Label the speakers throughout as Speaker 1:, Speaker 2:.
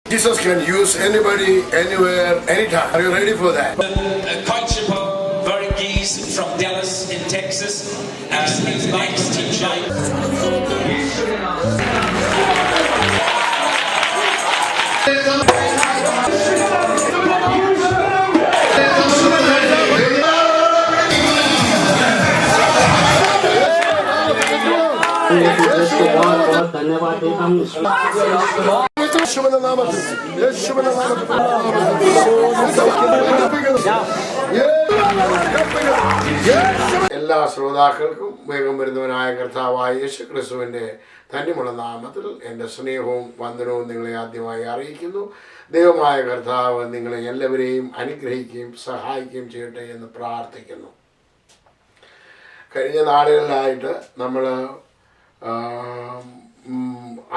Speaker 1: Jesus can use anybody, anywhere, anytime. Are you ready for that?
Speaker 2: Culture Varghese from Dallas in Texas as his next teacher.
Speaker 3: धन्यवाद देता हूँ।
Speaker 1: എല്ലാ ശ്രോതാക്കൾക്കും വേഗം വരുന്നവനായ കർത്താവായ യേശു ക്രിസ്തുവിൻ്റെ ധന്യമുള്ള നാമത്തിൽ എൻ്റെ സ്നേഹവും വന്ദനവും നിങ്ങളെ ആദ്യമായി അറിയിക്കുന്നു. ദൈവമായ കർത്താവ് നിങ്ങളെ എല്ലാവരെയും അനുഗ്രഹിക്കുകയും സഹായിക്കുകയും ചെയ്യട്ടെ എന്ന് പ്രാർത്ഥിക്കുന്നു. കഴിഞ്ഞ നാളുകളിലായിട്ട് നമ്മൾ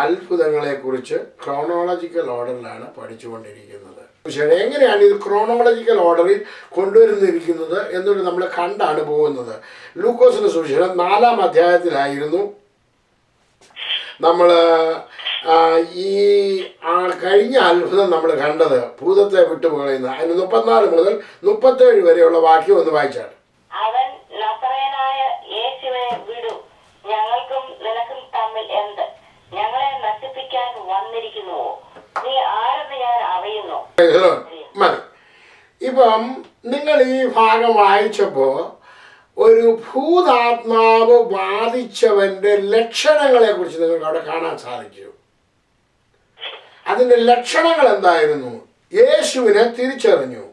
Speaker 1: അത്ഭുതങ്ങളെക്കുറിച്ച് ക്രോണോളജിക്കൽ ഓർഡറിലാണ് പഠിച്ചുകൊണ്ടിരിക്കുന്നത്. പക്ഷേ എങ്ങനെയാണ് ഇത് ക്രോണോളജിക്കൽ ഓർഡറിൽ കൊണ്ടുവരുന്നിരിക്കുന്നത് എന്നുള്ളത് നമ്മൾ കണ്ടാണ് പോകുന്നത്. ലൂക്കോസിന്റെ സുവിശേഷം 4-ാം അധ്യായത്തിലായിരുന്നു നമ്മൾ ഈ കഴിഞ്ഞ അത്ഭുതം നമ്മൾ കണ്ടത്, ഭൂതത്തെ വിട്ടുപോകുന്ന. അതിന് 34 മുതൽ 37 വരെയുള്ള വാക്യം ഒന്ന് വായിച്ചാണ്.
Speaker 4: അവൻ നസറേയനായ യേശുവിനെ വിടു, ഞങ്ങൾക്കും നിനക്കും തമ്മിൽ എന്ത്? ഞങ്ങളെ നശിപ്പിക്കാൻ വന്നിരിക്കുന്നുവോ? നീ ആരെന്ന് ഞാൻ അറിയുന്നു.
Speaker 1: മതി. ഇപ്പം നിങ്ങൾ ഈ ഭാഗം വായിച്ചപ്പോ ഒരു ഭൂതാത്മാവ് ബാധിച്ചവന്റെ ലക്ഷണങ്ങളെ കുറിച്ച് നിങ്ങൾക്ക് അവിടെ കാണാൻ സാധിച്ചു. അതിന്റെ ലക്ഷണങ്ങൾ എന്തായിരുന്നു? യേശുവിനെ തിരിച്ചറിഞ്ഞു,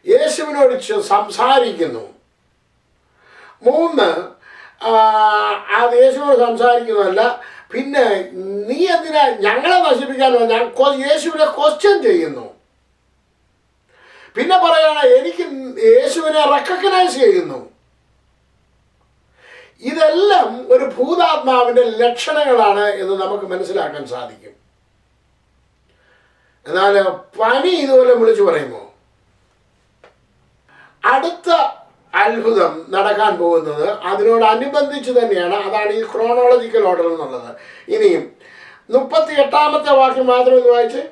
Speaker 1: യേശുവിനോട് സംസാരിക്കുന്നു. 3, അത് യേശുവിനോട് സംസാരിക്കുന്നതല്ല, പിന്നെ നീ എന്തിനാ ഞങ്ങളെ നശിപ്പിക്കാൻ ഞാൻ യേശുവിനെ ക്വസ്റ്റ്യൻ ചെയ്യുന്നു. പിന്നെ പറയാണ് എനിക്ക് യേശുവിനെ റെക്കഗ്നൈസ് ചെയ്യുന്നു. ഇതെല്ലാം ഒരു ഭൂതാത്മാവിന്റെ ലക്ഷണങ്ങളാണ് എന്ന് നമുക്ക് മനസ്സിലാക്കാൻ സാധിക്കും. എന്നാൽ പനി ഇതുപോലെ വിളിച്ചു പറയുമോ? അടുത്ത അത്ഭുതം നടക്കാൻ പോകുന്നത് അതിനോടനുബന്ധിച്ച് തന്നെയാണ്. അതാണ് ഈ ക്രോണോളജിക്കൽ ഓർഡർ എന്നുള്ളത്. ഇനിയും 38-ാമത്തെ വാക്യം മാത്രം ഒന്ന് വായിച്ച്.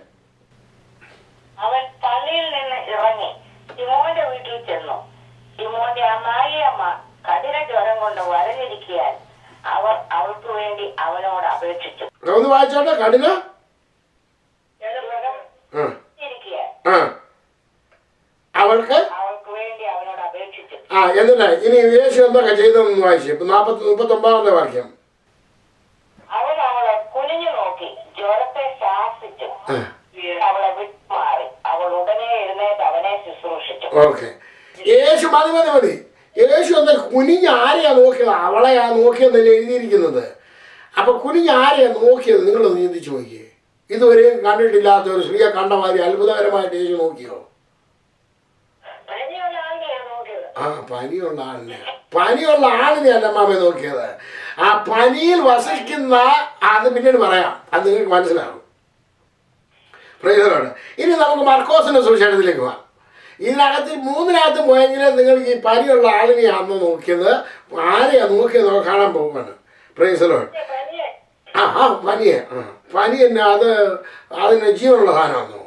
Speaker 4: അവൻ പള്ളിയിൽ നിന്ന് ഇറങ്ങി ശിമോന്റെ വീട്ടിൽ ചെന്നു. ശിമോന്റെ അമ്മായിയമ്മ കഠിന ജ്വരം കൊണ്ട് വരഞ്ഞിരിക്കാൻ അവർ അവൾക്ക് വേണ്ടി അവനോട് അപേക്ഷിച്ചു.
Speaker 1: ഒന്ന് വായിച്ചോട്ടെ. കഠിന അവൾക്ക് വേണ്ടി അവനോട് അപേക്ഷിച്ചു. എന്നിട്ട് ഇനി യേശു എന്തൊക്കെ ചെയ്തെന്ന് വായിച്ചു. 39-ാമത്തെ വാക്യം.
Speaker 4: അവൻ അവളെ കുനിഞ്ഞു നോക്കി ജ്വരത്തെ ശാസിച്ചു, അവളെ വിട്ടുമാറി. അവൾ ഉടനെ എഴുന്നേറ്റ് അവനെ ശുശ്രൂഷിച്ചു.
Speaker 1: ഓക്കെ. യേശു മതി. യേശു എന്താ കുനിഞ്ഞ് ആരെയാ നോക്കിയത്? അവളെയാ നോക്കിയെന്നല്ലേ എഴുതിയിരിക്കുന്നത്. അപ്പൊ കുനിഞ്ഞ് ആരെയാ നോക്കിയത്? നിങ്ങളൊന്ന് ചിന്തിച്ചു നോക്കിയേ. ഇതുവരെ കണ്ടിട്ടില്ലാത്ത ഒരു സ്ത്രീയെ കണ്ട മാതിരി അത്ഭുതകരമായിട്ട് യേശു നോക്കിയോ? പനിയുള്ള ആളിനെ അല്ല മാമ നോക്കിയത്. ആ പനിയിൽ വസിക്കുന്ന, അത് പിന്നീട് പറയാം, അത് നിങ്ങൾക്ക് മനസ്സിലാവും. പ്രയോജനമാണ്. ഇനി നമുക്ക് മർക്കോസിന്റെ സുവിശേഷത്തിലേക്ക് പോവാം. ഇതിനകത്ത് 3-നകത്ത് പോയെങ്കിൽ നിങ്ങൾ ഈ പനിയുള്ള ആളിനെയാണെന്ന് നോക്കിയത്, ആരെയാ നോക്കിയത് കാണാൻ പോവുകയാണ്. പ്രയോജനമാണ്. പനി തന്നെ. അതിന് ജീവനുള്ള സാധനമാണോ?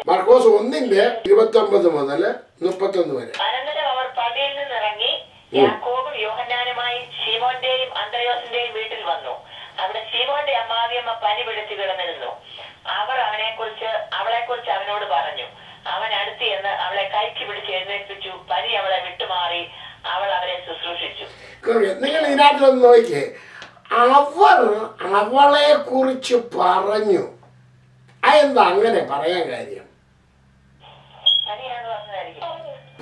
Speaker 1: മർക്കോസ് 1:29 മുതൽ 31 വരെ.
Speaker 4: അനന്തരം അവർ പള്ളിയിൽ നിന്നിറങ്ങി യാക്കോബും യോഹന്നാനുമായി ശീമോന്റെയും അന്ത്രയോസിന്റെയും വീട്ടിൽ വന്നു. അവിടെ ശീമോന്റെ അമ്മാവിയമ്മ പനി പിടിച്ചു കിടന്നിരുന്നു. അവർ അവളെക്കുറിച്ച് അവനോട് പറഞ്ഞു. അവൻ അടുത്ത് ചെന്ന് അവളെ കൈക്ക് പിടിച്ച് എഴുന്നേൽപ്പിച്ചു. പനി അവളെ വിട്ടുമാറി. അവൾ അവരെ ശുശ്രൂഷിച്ചു.
Speaker 1: നിങ്ങൾ ഇതിനകത്തൊന്ന് നോക്കിയേ. അവളെ കുറിച്ച് പറഞ്ഞു. അതെന്താ അങ്ങനെ പറയാൻ കാര്യം?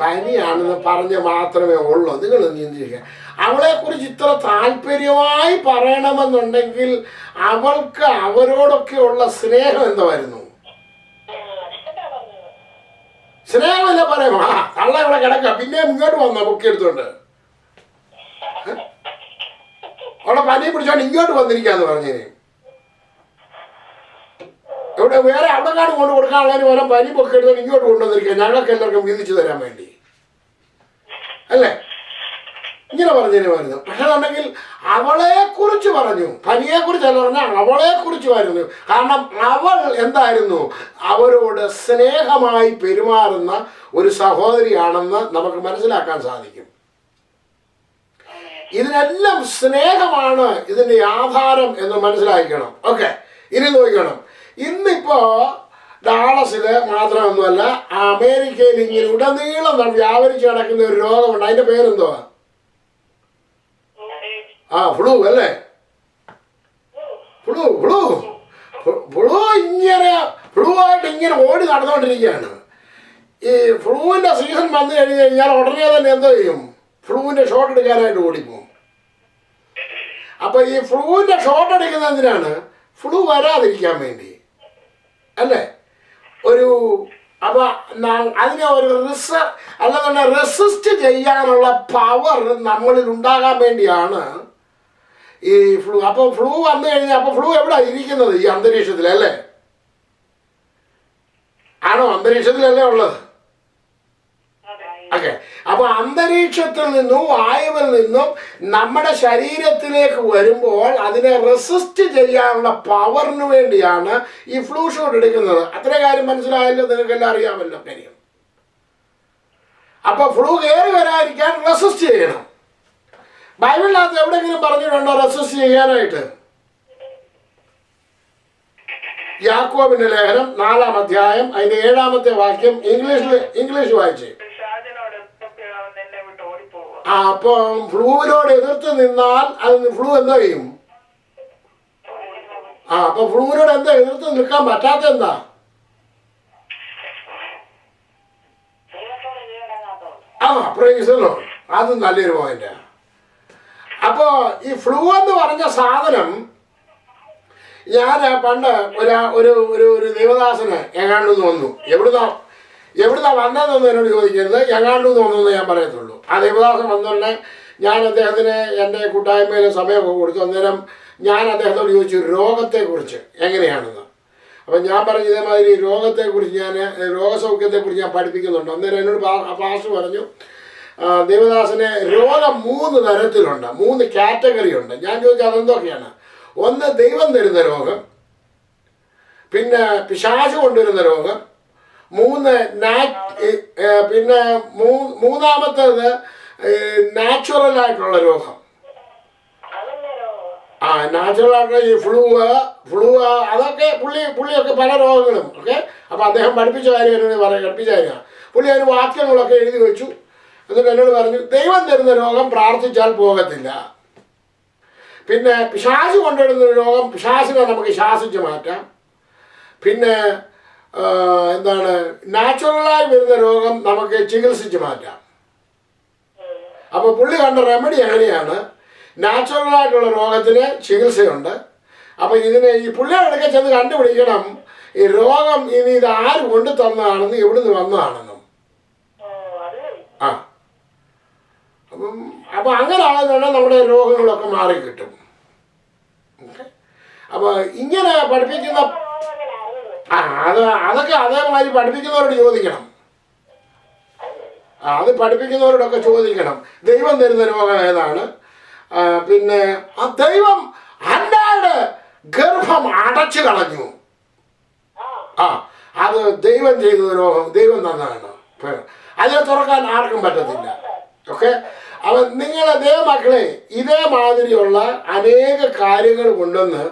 Speaker 1: പനിയാണെന്ന് പറഞ്ഞ് മാത്രമേ ഉള്ളൂ. നിങ്ങൾ ചിന്തിക്കുക. അവളെ കുറിച്ച് ഇത്ര താല്പര്യമായി പറയണമെന്നുണ്ടെങ്കിൽ അവൾക്ക് അവരോടൊക്കെ ഉള്ള സ്നേഹം എന്തായിരുന്നു? സ്നേഹമല്ല പറയാം. തള്ള ഇവിടെ കിടക്ക, പിന്നെ ഇങ്ങോട്ട് വന്ന ബുക്ക് എടുത്തോണ്ട് അവളെ പനി പിടിച്ചോണ്ട് ഇങ്ങോട്ട് വന്നിരിക്കാന്ന് പറഞ്ഞേനെ. ഇവിടെ വേറെ അവിടെ കാട് കൊണ്ട് കൊടുക്കാനുള്ളതിന് പകരം പനി പൊക്കെ എടുത്തോണ്ട് ഇങ്ങോട്ട് കൊണ്ടുവന്നിരിക്കുക, ഞങ്ങൾക്ക് എല്ലാവർക്കും വീതിച്ചു തരാൻ വേണ്ടി അല്ലേ? ഇങ്ങനെ പറഞ്ഞിരുന്നു. പക്ഷെ ഉണ്ടെങ്കിൽ അവളെക്കുറിച്ച് പറഞ്ഞു, പനിയെക്കുറിച്ചല്ല പറഞ്ഞാൽ അവളെക്കുറിച്ചുമായിരുന്നു. കാരണം അവൾ എന്തായിരുന്നു, അവരോട് സ്നേഹമായി പെരുമാറുന്ന ഒരു സഹോദരിയാണെന്ന് നമുക്ക് മനസ്സിലാക്കാൻ സാധിക്കും. ഇതിനെല്ലാം സ്നേഹമാണ് ഇതിൻ്റെ ആധാരം എന്ന് മനസ്സിലാക്കണം. ഓക്കെ, ഇനി നോക്കണം. ഇന്നിപ്പോ ഡാളസില് മാത്രമൊന്നുമല്ല, അമേരിക്കയിൽ ഇങ്ങനെ ഉടനീളം വ്യാപരിച്ച് കിടക്കുന്ന ഒരു രോഗമുണ്ട്. അതിന്റെ പേരെന്തുവാ? ഫ്ലൂ അല്ലേ? ഫ്ലൂ ഇങ്ങനെ ഫ്ലൂ ആയിട്ട് ഇങ്ങനെ ഓടി നടന്നുകൊണ്ടിരിക്കുകയാണ്. ഈ ഫ്ലൂവിന്റെ സീസൺ വന്നു കഴിഞ്ഞ് കഴിഞ്ഞാൽ ഉടനെ തന്നെ എന്തോ ചെയ്യും, ഫ്ലൂവിന്റെ ഷോട്ട് എടുക്കാനായിട്ട് ഓടിപ്പോകും. അപ്പൊ ഈ ഫ്ലൂവിന്റെ ഷോട്ട് എടുക്കുന്നത് എന്തിനാണ്? ഫ്ലൂ വരാതിരിക്കാൻ വേണ്ടി അല്ലേ? അപ്പൊ അതിനെ ഒരു അല്ലെന്നുണ്ടെ റെസിസ്റ്റ് ചെയ്യാനുള്ള പവർ നമ്മളിൽ ഉണ്ടാകാൻ വേണ്ടിയാണ് ഈ ഫ്ലൂ. അപ്പൊ ഫ്ലൂ വന്നു കഴിഞ്ഞാൽ അപ്പൊ ഫ്ലൂ എവിടെ ഇരിക്കുന്നത്? ഈ അന്തരീക്ഷത്തിൽ അല്ലേ? ആണോ? അന്തരീക്ഷത്തിലല്ലേ ഉള്ളത്? ഓക്കെ, അപ്പൊ അന്തരീക്ഷത്തിൽ നിന്നും വായുവിൽ നിന്നും നമ്മുടെ ശരീരത്തിലേക്ക് വരുമ്പോൾ അതിനെ റെസിസ്റ്റ് ചെയ്യാനുള്ള പവറിന് വേണ്ടിയാണ് ഈ ഫ്ലൂ ഷോട്ട് എടുക്കുന്നത്. അത്ര കാര്യം മനസ്സിലായല്ലോ, നിങ്ങൾക്കെല്ലാം അറിയാമല്ലോ കാര്യം. അപ്പൊ ഫ്ലൂ കയറി വരാതിരിക്കാൻ റെസിസ്റ്റ് ചെയ്യണം. ബൈബിളിനകത്ത് എവിടെയെങ്കിലും പറഞ്ഞിട്ടുണ്ടോ റെസിസ്റ്റ് ചെയ്യാനായിട്ട്? യാക്കോബിന്റെ ലേഖനം 4-ാം അധ്യായം അതിന്റെ 7-ാമത്തെ വാക്യം ഇംഗ്ലീഷ് വായിച്ചേ. അപ്പൊ ഫ്ലൂവിനോട് എതിർത്ത് നിന്നാൽ അത് ഫ്ലൂ എന്താ ചെയ്യും? അപ്പൊ ഫ്ലൂവിനോട് എന്താ എതിർത്ത് നിൽക്കാൻ പറ്റാത്ത എന്താ? പ്രൈസല്ലോ, അത് നല്ലൊരു പോയിന്റ്. അപ്പോ ഈ ഫ്ലൂ എന്ന് പറഞ്ഞ സാധനം ഞാൻ പണ്ട് ഒരു ദേവദാസന് എങ്ങാണ്ടെന്ന് വന്നു. എവിടുന്നാ വന്നതെന്ന് എന്നോട് ചോദിക്കരുത്, എങ്ങാണ്ടെന്ന് വന്നതെന്ന് ഞാൻ പറയത്തുള്ളൂ. ആ ദേവദാസൻ വന്നുകൊണ്ട് ഞാൻ അദ്ദേഹത്തിന് എൻ്റെ കൂട്ടായ്മയിൽ സമയമൊക്കെ കൊടുത്തു. അന്നേരം ഞാൻ അദ്ദേഹത്തോട് ചോദിച്ചു രോഗത്തെക്കുറിച്ച് എങ്ങനെയാണെന്ന്. അപ്പം ഞാൻ പറഞ്ഞു ഇതേമാതിരി രോഗത്തെക്കുറിച്ച് രോഗസൗഖ്യത്തെക്കുറിച്ച് ഞാൻ പഠിപ്പിക്കുന്നുണ്ട്. അന്നേരം എന്നോട് പാസ്റ്റർ പറഞ്ഞു ദേവദാസന് രോഗം 3 തരത്തിലുണ്ട്, 3 കാറ്റഗറി ഉണ്ട്. ഞാൻ ചോദിച്ചു അതെന്തൊക്കെയാണ്? ഒന്ന് ദൈവം തരുന്ന രോഗം, പിന്നെ പിശാച് കൊണ്ടുവരുന്ന രോഗം, പിന്നെ മൂന്നാമത്തേത് നാച്ചുറൽ ആയിട്ടുള്ള രോഗം. നാച്ചുറൽ ആയിട്ടുള്ള ഈ ഫ്ലൂ അതൊക്കെ പുള്ളിയൊക്കെ പല രോഗങ്ങളും. ഓക്കെ, അപ്പൊ അദ്ദേഹം പഠിപ്പിച്ച കാര്യം എന്നോട് പഠിപ്പിച്ച കാര്യമാണ്. പുള്ളി അതിന് വാക്യങ്ങളൊക്കെ എഴുതി വെച്ചു. എന്നിട്ട് എന്നോട് പറഞ്ഞു ദൈവം തരുന്ന രോഗം പ്രാർത്ഥിച്ചാൽ പോകത്തില്ല. പിന്നെ പിശാച് കൊണ്ടുവരുന്ന രോഗം, പിശാചിനെ നമുക്ക് ശാസിച്ച് മാറ്റാം. പിന്നെ നാച്ചുറലായി വരുന്ന രോഗം നമുക്ക് ചികിത്സിച്ച് മാറ്റാം. അപ്പൊ പുള്ളി കണ്ട റെമഡി എങ്ങനെയാണ്? നാച്ചുറലായിട്ടുള്ള രോഗത്തിന് ചികിത്സയുണ്ട്. അപ്പൊ ഇതിനെ ഈ പുള്ളിയോടൊക്കെ ചെന്ന് കണ്ടുപിടിക്കണം ഈ രോഗം ഇനി ഇത് ആര് കൊണ്ടു തന്നതാണെന്ന്, എവിടുന്ന് വന്നതാണെന്നും. അപ്പൊ അങ്ങനെ ആകുന്നുണ്ടെങ്കിൽ നമ്മുടെ രോഗങ്ങളൊക്കെ മാറിക്കിട്ടും. അപ്പൊ ഇങ്ങനെ പഠിപ്പിക്കുന്ന അതൊക്കെ അതേമാതിരി പഠിപ്പിക്കുന്നവരോട് ചോദിക്കണം. അത് പഠിപ്പിക്കുന്നവരോടൊക്കെ ചോദിക്കണം ദൈവം തരുന്ന രോഗം ഏതാണ്. പിന്നെ ദൈവം അല്ലാണ്ട് ഗർഭം അടച്ചു കളഞ്ഞു, അത് ദൈവം ചെയ്ത രോഗം, ദൈവം തന്നതാണ്. അതിനെ തുറക്കാൻ ആർക്കും പറ്റത്തില്ല. ഓക്കെ, അപ്പൊ നിങ്ങളെ മക്കളെ ഇതേമാതിരിയുള്ള അനേക കാര്യങ്ങൾ കൊണ്ടുവന്ന്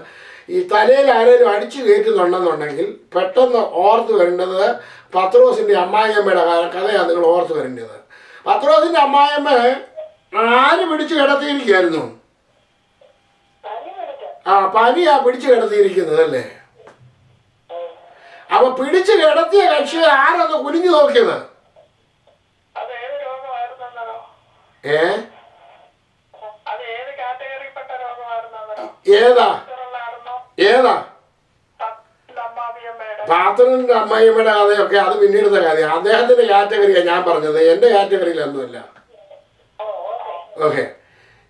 Speaker 1: ഈ തലയിൽ ആരെങ്കിലും അടിച്ചു കയറ്റുന്നുണ്ടെന്നുണ്ടെങ്കിൽ പെട്ടെന്ന് ഓർത്ത് വരേണ്ടത് പത്രോസിന്റെ അമ്മായിയമ്മയുടെ കഥയാണ് നിങ്ങൾ ഓർത്ത് വരേണ്ടത്. പത്രോസിന്റെ അമ്മായിയമ്മ ആര് പിടിച്ചു കിടത്തിയിരിക്കുകയായിരുന്നു? പനിയാ പിടിച്ചു കിടത്തിയിരിക്കുന്നത് അല്ലേ? അപ്പൊ പിടിച്ചു കിടത്തിയ കക്ഷി ആരൊന്ന് കുനിഞ്ഞു നോക്കിയത്? ഏതാ പാത്രന്റെ അമ്മായിയമ്മയുടെ കഥയൊക്കെ അത് പിന്നീടത്തെ കഥയാണ്. അദ്ദേഹത്തിന്റെ കാറ്റഗറിയാണ് ഞാൻ പറഞ്ഞത്, എന്റെ കാറ്റഗറിയിലൊന്നുമില്ല. ഓക്കെ,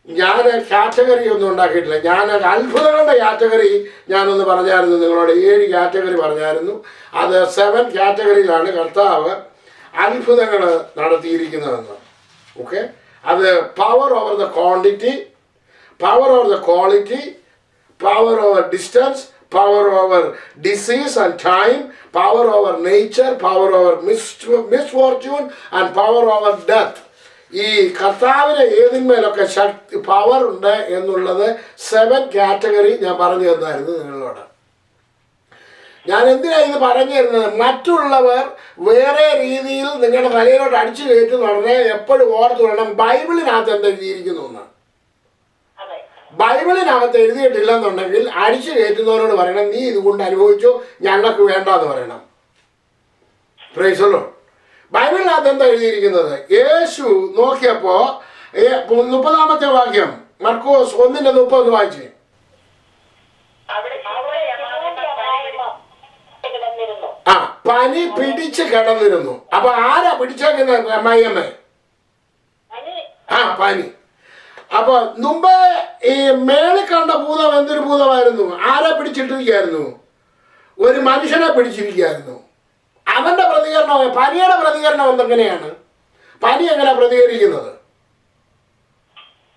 Speaker 1: ഞാൻ കാറ്റഗറി ഒന്നും ഉണ്ടാക്കിയിട്ടില്ല. ഞാൻ അത്ഭുതങ്ങളുടെ കാറ്റഗറി ഞാനൊന്ന് പറഞ്ഞായിരുന്നു നിങ്ങളോട്. 7 കാറ്റഗറി പറഞ്ഞായിരുന്നു. അത് 7 കാറ്റഗറിയിലാണ് കർത്താവ് അത്ഭുതങ്ങൾ നടത്തിയിരിക്കുന്നതെന്ന്. ഓക്കെ, അത് power over the quantity, power over the quality, power over distance, power over disease and time, power over nature, power over misfortune and power over death. ഈ കർത്താവിന് ഏതിന്മേലൊക്കെ ശക്തി പവർ ഉണ്ട് എന്നുള്ളത് 7 കാറ്റഗറി ഞാൻ പറഞ്ഞു തന്നായിരുന്നു നിങ്ങളോട്. ഞാൻ എന്തിനാണ് ഇത് പറഞ്ഞു തരുന്നത്? മറ്റുള്ളവർ വേറെ രീതിയിൽ നിങ്ങളുടെ തലയിലോട്ട് അടിച്ചു കയറ്റുന്നുടനെ എപ്പോഴും ഓർത്തു വേണം ബൈബിളിനകത്ത് എന്താ എഴുതിയിരിക്കുന്നു എന്ന്. ബൈബിളിനകത്ത് എഴുതിയിട്ടില്ലെന്നുണ്ടെങ്കിൽ അടിച്ചു കയറ്റുന്നവരോട് പറയണം, നീ ഇതുകൊണ്ട് അനുഭവിച്ചു, ഞങ്ങൾക്ക് വേണ്ടെന്ന് പറയണം. Price the Lord. ബൈബിളിനകത്ത് എന്താ എഴുതിയിരിക്കുന്നത്? യേശു നോക്കിയപ്പോ 30-ാമത്തെ വാക്യം മർക്കോസ് 1:30 വായിച്ചു. ആ, പനി പിടിച്ച് കിടന്നിരുന്നു. അപ്പൊ ആരാ പിടിച്ചേക്കുന്നത്? അമ്മായിയമ്മ. ആ, പനി. അപ്പൊ മുമ്പേ ഈ മേളിൽ കണ്ട ഭൂതം എന്തൊരു ഭൂതമായിരുന്നു? ആരെ പിടിച്ചിട്ടിരിക്കുകയായിരുന്നു? ഒരു മനുഷ്യനെ പിടിച്ചിരിക്കുകയായിരുന്നു. അവന്റെ പ്രതികരണം, പനിയുടെ പ്രതികരണം എന്തെങ്ങനെയാണ്? പനി എങ്ങനെ പ്രതികരിക്കുന്നത്?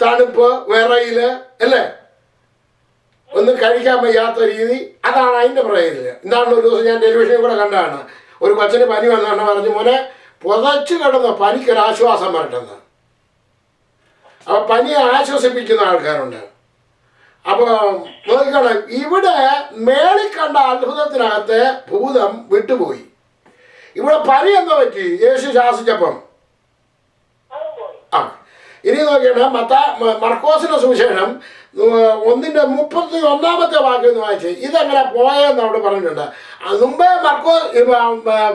Speaker 1: തണുപ്പ്, വിറയില്, അല്ലേ? ഒന്നും കഴിക്കാൻ വയ്യാത്ത രീതി. അതാണ് അതിന്റെ പ്രയോജനം. ഇന്നാണ് ഒരു ദിവസം ഞാൻ ടെലിവിഷനിൽ കൂടെ കണ്ടതാണ്. ഒരു കൊച്ചിന് പനി വന്നാണ് പറഞ്ഞു, മോനെ പുതച്ചു കിടന്ന് പനിക്കൊരാശ്വാസം വരട്ടെന്ന്. അപ്പൊ പനിയെ ആശ്വസിപ്പിക്കുന്ന ആൾക്കാരുണ്ട്. അപ്പൊ നോക്കണം, ഇവിടെ മേളിൽ കണ്ട അത്ഭുതത്തിനകത്ത് ഭൂതം വിട്ടുപോയി. ഇവിടെ പനി എന്താ പറ്റി? യേശു ശാസിച്ചപ്പം ആ. ഇനി നോക്കിയാണ് മർക്കോസിന്റെ സുവിശേഷം 1:31 വാക്യം വായിച്ച് ഇതെങ്ങനെ പോയെന്ന് അവിടെ പറഞ്ഞിട്ടുണ്ട്. മുമ്പേ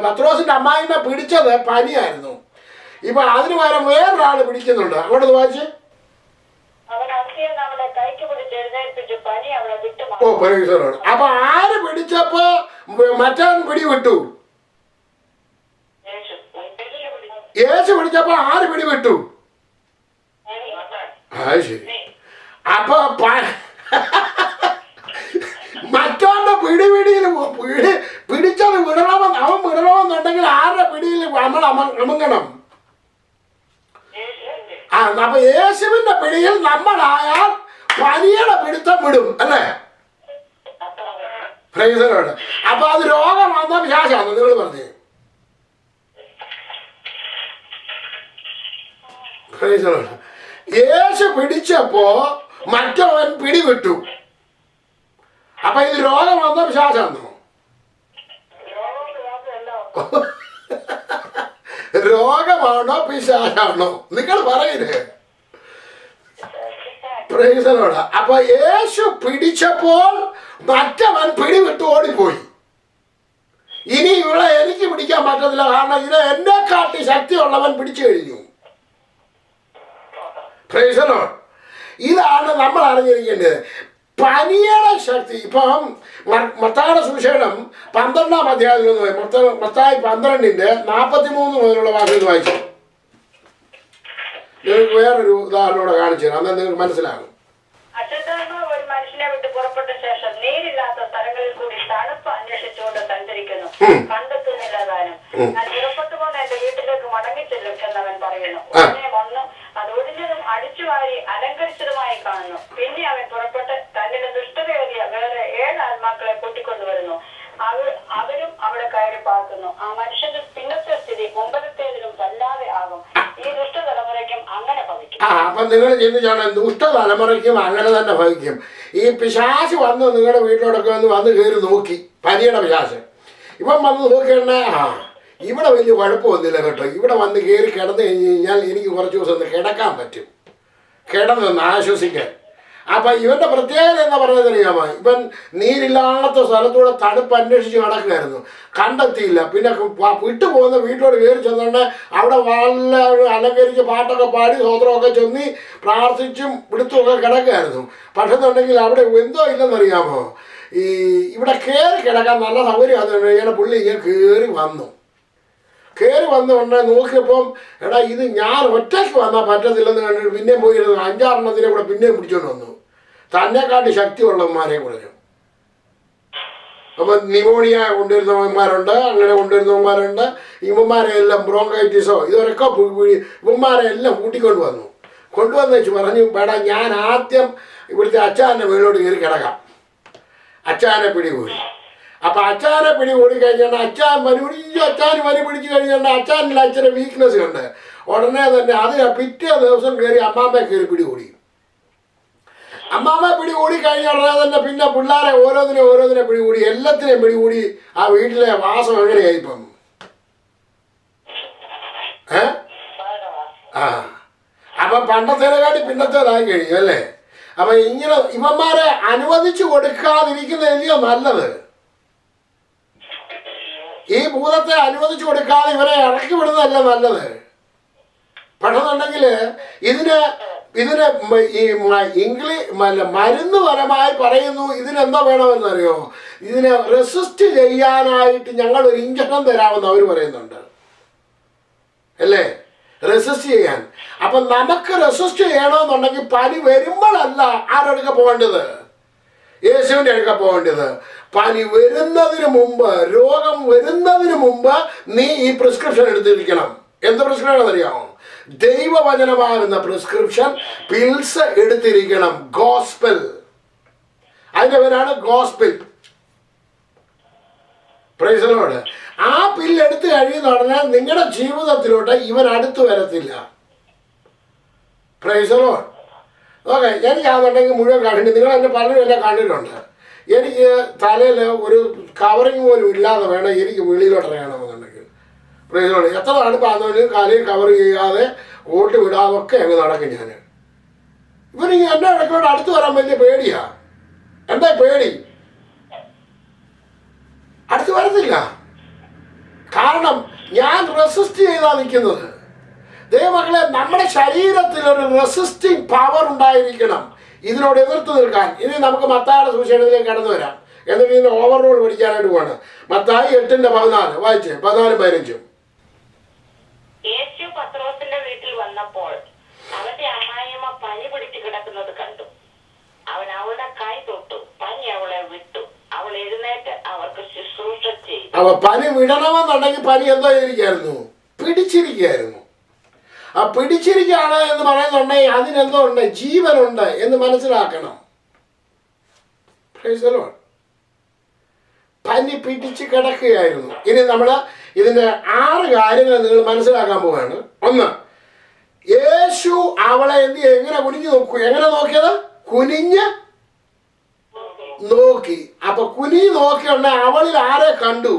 Speaker 1: പത്രോസിന്റെ അമ്മായിനെ പിടിച്ചത് പനിയായിരുന്നു. ഇപ്പൊ അതിന് പകരം വേറൊരാള് പിടിക്കുന്നുണ്ട്. അവിടെ വായിച്ച്. ഓ, പരീക്ഷയാണ്. അപ്പൊ ആര് പിടിച്ചപ്പോ മറ്റവൻ പിടിവിട്ടു? യേശു പിടിച്ചപ്പോ ആര് പിടിവിട്ടു? അത് ശരി. അപ്പൊ മറ്റവന്റെ പിടിപിടിയിൽ പിടിച്ചത് വിടണമെന്ന് അവൻ വിടണമെന്നുണ്ടെങ്കിൽ ആരുടെ പിടിയിൽ നമ്മൾ അമങ്ങണം? ആ, അപ്പൊ യേശുവിന്റെ പിടിയിൽ നമ്മളായാൽ പനിയുടെ പിടുത്തം വിടും, അല്ലേ? Praise the Lord. അപ്പൊ അത് രോഗമാണെന്നോ വിശ്വാസമാണോ നിങ്ങൾ പറഞ്ഞു? Praise the Lord. യേശു പിടിച്ചപ്പോ മറ്റവൻ പിടിവിട്ടു. അപ്പൊ ഇത് രോഗമാണെന്നോ വിശ്വാസമാണോ? രോഗമാണോ പിശാചാണോ? നിങ്ങൾ പറയരുത്. Price the Lord. അപ്പൊ യേശു പിടിച്ചപ്പോൾ മറ്റവൻ പിടിവിട്ട് ഓടിപ്പോയി. ഇനി ഇവിടെ എനിക്ക് പിടിക്കാൻ പറ്റത്തില്ല, കാരണം ഇത് എന്നെ കാട്ടി ശക്തിയുള്ളവൻ പിടിച്ചു കഴിഞ്ഞു. Price the Lord. ഇതാണ് നമ്മൾ അറിഞ്ഞിരിക്കേണ്ടത്. പനിയുടെ ശക്തി. ഇപ്പം മത്തായിയുടെ സുവിശേഷം 12-ാം അധ്യായത്തിൽ മത്തായി 12:43 മുതലുള്ള വാക്യം വായിച്ചു. നിങ്ങൾക്ക് വേറൊരു ഉദാഹരണം കൂടെ കാണിച്ചു തരാം, എന്നാൽ നിങ്ങൾക്ക് മനസ്സിലാകും.
Speaker 4: അശുദ്ധാത്മാവ് ഒരു മനുഷ്യനെ വിട്ട് പുറപ്പെട്ട ശേഷം നീരില്ലാത്ത സ്ഥലങ്ങളിൽ കൂടി തണുപ്പ് അന്വേഷിച്ചുകൊണ്ട് സഞ്ചരിക്കുന്നു, കണ്ടെത്തുന്നില്ല താനും. ഞാൻ പുറപ്പെട്ടു പോകുന്ന എന്റെ വീട്ടിലേക്ക് മടങ്ങിച്ചെല്ലും എന്നവൻ പറയുന്നു. ഉടനെ വന്നു അത് ഒഴിഞ്ഞതും അടിച്ചുവാരി അലങ്കരിച്ചതുമായി കാണുന്നു. പിന്നെ അവൻ പുറപ്പെട്ട് തന്നിന്റെ ദുഷ്ടതയേറിയ വേറെ 7 ആത്മാക്കളെ കൂട്ടിക്കൊണ്ടുവരുന്നു. അവരും അവിടെ കയറി പാർക്കുന്നു. ആ മനുഷ്യന്റെ പിന്നത്തെ സ്ഥിതി മുമ്പത്തേതിലും വല്ലാതെ ആകും. ഈ ദുഷ്ടതലമുറയ്ക്കും അങ്ങനെ ഭവിക്കും.
Speaker 1: അപ്പൊ നിങ്ങൾ ചിന്തിച്ചാണ്, ദുഷ്ടതലമുറയ്ക്കും അങ്ങനെ തന്നെ ഭവിക്കും. ഈ പിശാച് വന്ന് നിങ്ങളുടെ വീട്ടിലോടൊക്കെ വന്ന് കയറി നോക്കി, പനിയുടെ പിശാച് ഇപ്പം വന്ന് നോക്കിയണ, ഇവിടെ വലിയ കുഴപ്പമൊന്നുമില്ല കേട്ടോ, ഇവിടെ വന്ന് കയറി കിടന്നു കഴിഞ്ഞ് കഴിഞ്ഞാൽ എനിക്ക് കുറച്ച് ദിവസം ഒന്ന് കിടക്കാൻ പറ്റും, കിടന്നൊന്ന് ആശ്വസിക്കാൻ. അപ്പം ഇവൻ്റെ പ്രത്യേകത എന്താ പറയുന്നതറിയാമോ? ഇവൻ നീരില്ലാത്ത സ്ഥലത്തൂടെ തണുപ്പ് അന്വേഷിച്ച് നടക്കുകയായിരുന്നു, കണ്ടെത്തിയില്ല. പിന്നെ വിട്ടുപോകുന്ന വീട്ടിലോട് കയറി ചെന്നുകൊണ്ട് അവിടെ നല്ല അലങ്കരിച്ച് പാട്ടൊക്കെ പാടി സ്വോത്രമൊക്കെ ചൊന്നി പ്രാർത്ഥിച്ചും പിടുത്തുമൊക്കെ കിടക്കുകയായിരുന്നു. പക്ഷെ എന്നുണ്ടെങ്കിൽ അവിടെ എന്തോ ഇല്ലെന്നറിയാമോ, ഇവിടെ കയറി കിടക്കാൻ നല്ല സൗകര്യം അതുകൊണ്ട് ഇങ്ങനെ പുള്ളി ഇങ്ങനെ കയറി വന്നുകൊണ്ട് നോക്കിയപ്പം, എടാ ഇത് ഞാൻ ഒറ്റയ്ക്ക് വന്നാൽ പറ്റത്തില്ലെന്ന് കണ്ടിട്ട് പിന്നെയും പോയിരുന്നു 5-6 കൂടെ പിന്നെയും പിടിച്ചോണ്ട് വന്നു, തന്നെക്കാട്ടി ശക്തിയുള്ളവന്മാരെ കുറിച്ച്. അപ്പം ന്യൂമോണിയ കൊണ്ടുവരുന്നവന്മാരുണ്ട്, അങ്ങനെ കൊണ്ടുവരുന്നവന്മാരുണ്ട്. ഇവന്മാരെ എല്ലാം ബ്രോങ്കൈറ്റിസോ ഇതൊക്കെ ഇവന്മാരെ എല്ലാം കൂട്ടിക്കൊണ്ട് വന്നു. കൊണ്ടുവന്ന് വെച്ച് പറഞ്ഞു, വേടാ ഞാൻ ആദ്യം ഇവിടുത്തെ അച്ചാൻ്റെ വീട്ടിലോട്ട് കയറി കിടക്കാം. അച്ചാനെ പിടികൂടി. അപ്പം അച്ചാനെ പിടികൂടി കഴിഞ്ഞാൽ അച്ചാൻ അച്ചാൻ പനി പിടിച്ചു കഴിഞ്ഞാൽ അച്ചാനിൽ അച്ഛൻ്റെ വീക്ക്നെസ് ഉണ്ട്. ഉടനെ തന്നെ അതിന് പിറ്റേ ദിവസം കയറി അമ്മാമ്മയെ കയറി പിടികൂടി. അമ്മാമ്മ പിടികൂടി കഴിഞ്ഞ ഉടനെ തന്നെ പിന്നെ പിള്ളേരെ ഓരോന്നിനെ പിടികൂടി, എല്ലാത്തിനെയും പിടികൂടി. ആ വീട്ടിലെ വാസം എങ്ങനെയായി ഇപ്പം? അപ്പം പണ്ടത്തേനെക്കാട്ടി പിന്നത്തേതായി കഴിഞ്ഞു അല്ലേ? അപ്പം ഇങ്ങനെ ഇവന്മാരെ അനുവദിച്ചു കൊടുക്കാതിരിക്കുന്നതല്ലയോ നല്ലത്. ഈ ഭൂതത്തെ അനുവദിച്ചു കൊടുക്കാതെ ഇവരെ ഇറക്കി വിടുന്നതല്ല നല്ലത്. പക്ഷെന്നുണ്ടെങ്കിൽ ഇതിന് ഈ മരുന്ന് പരമായി പറയുന്നു, ഇതിനെന്തോ വേണമെന്നറിയോ? ഇതിനെ റെസിസ്റ്റ് ചെയ്യാനായിട്ട് ഞങ്ങൾ ഒരു ഇഞ്ചക്ഷൻ തരാമെന്ന് അവർ പറയുന്നുണ്ട് അല്ലേ? റെസിസ്റ്റ് ചെയ്യാൻ. അപ്പം നമുക്ക് റെസിസ്റ്റ് ചെയ്യണമെന്നുണ്ടെങ്കിൽ പനി വരുമ്പോഴല്ല ആരടുക്ക പോകേണ്ടത്? യേശുവിൻ്റെ അടുക്ക പോകേണ്ടത്. പനി വരുന്നതിന് മുമ്പ്, രോഗം വരുന്നതിന് മുമ്പ് നീ ഈ പ്രിസ്ക്രിപ്ഷൻ എടുത്തിരിക്കണം. എന്ത് പ്രിസ്ക്രിപ്ഷൻ അറിയാമോ? ദൈവവചനമാകുന്ന പ്രിസ്ക്രിപ്ഷൻ പിൽസ് എടുത്തിരിക്കണം. ഗോസ്പൽ, അതിൻ്റെ പേരാണ് ഗോസ്പിൽ. Praise the Lord. ആ പില്ല് എടുത്തു കഴിയുന്ന ഉടനെ നിങ്ങളുടെ ജീവിതത്തിലോട്ട് ഇവൻ അടുത്ത് വരത്തില്ല. Praise the Lord. ഓക്കെ, എനിക്കാണെന്നുണ്ടെങ്കിൽ മുഴുവൻ കണ്ടിട്ട് നിങ്ങൾ എന്നെ പലരും എല്ലാം കണ്ടിട്ടുണ്ട്. എനിക്ക് തലയിൽ ഒരു കവറിങ് പോലും ഇല്ലാതെ വേണം എനിക്ക് വെളിയിലോട്ട് ഇറങ്ങണമെന്നുണ്ടെങ്കിൽ. Price the Lord. എത്ര അടുപ്പാണെങ്കിലും കാലിൽ കവർ ചെയ്യാതെ ഓട്ട് വിടാതൊക്കെ അങ്ങ് നടക്കും ഞാൻ. ഇവനിങ്ങനെ എൻ്റെ ഇടയ്ക്കോട്ട് അടുത്ത് വരാൻ വലിയ പേടിയാ. എന്താ പേടി? അടുത്ത് വരത്തില്ല. കാരണം ഞാൻ റെസിസ്റ്റ് ചെയ്താ നിൽക്കുന്നത്. ദൈവമക്കളെ, നമ്മുടെ ശരീരത്തിൽ ഒരു റെസിസ്റ്റിംഗ് പവർ ഉണ്ടായിരിക്കണം ഇതിനോട് എതിർത്ത് നിൽക്കാൻ. ഇനി നമുക്ക് മത്തായിയുടെ സുവിശേഷത്തിലേക്ക് കടന്നു വരാം. എന്നിട്ട് ഇതിന് ഓവർറോൾ പഠിക്കാനായിട്ട് പോവാണ്. മത്തായി 8:14 വായിച്ചേ, 14-15.
Speaker 4: യേശു പത്രോസിന്റെ വീട്ടിൽ വന്നപ്പോൾ അവന്റെ അമ്മായിയമ്മ പനി പിടിച്ചു കിടക്കുന്നത് കണ്ടു. അവൻ അവളുടെ കൈ തൊട്ടു, പനി അവളെ വിട്ടു. അവൾ എഴുന്നേറ്റ് അവർക്ക് ശുശ്രൂഷ ചെയ്തു.
Speaker 1: അവ പനി വിടണമെന്നുണ്ടെങ്കിൽ പനി എന്തോ ചെയ്തിരിക്കായിരുന്നു? പിടിച്ചിരിക്കുകയായിരുന്നു. ആ പിടിച്ചിരിക്കുകയാണ് എന്ന് പറയുന്നുണ്ടെങ്കിൽ അതിനെന്തോ ഉണ്ട്, ജീവനുണ്ട് എന്ന് മനസ്സിലാക്കണം. പനി പിടിച്ച് കിടക്കുകയായിരുന്നു. ഇനി നമ്മൾ ഇതിൻ്റെ 6 കാര്യങ്ങൾ നിങ്ങൾ മനസ്സിലാക്കാൻ പോവുകയാണ്. 1, യേശു അവളെ എങ്ങനെ കുനിഞ്ഞു നോക്കൂ? എങ്ങനെ നോക്കിയത്? കുനിഞ്ഞ് നോക്കി. അപ്പൊ കുനിഞ്ഞു നോക്കിയുണ്ടെ അവളിൽ ആരെ കണ്ടു?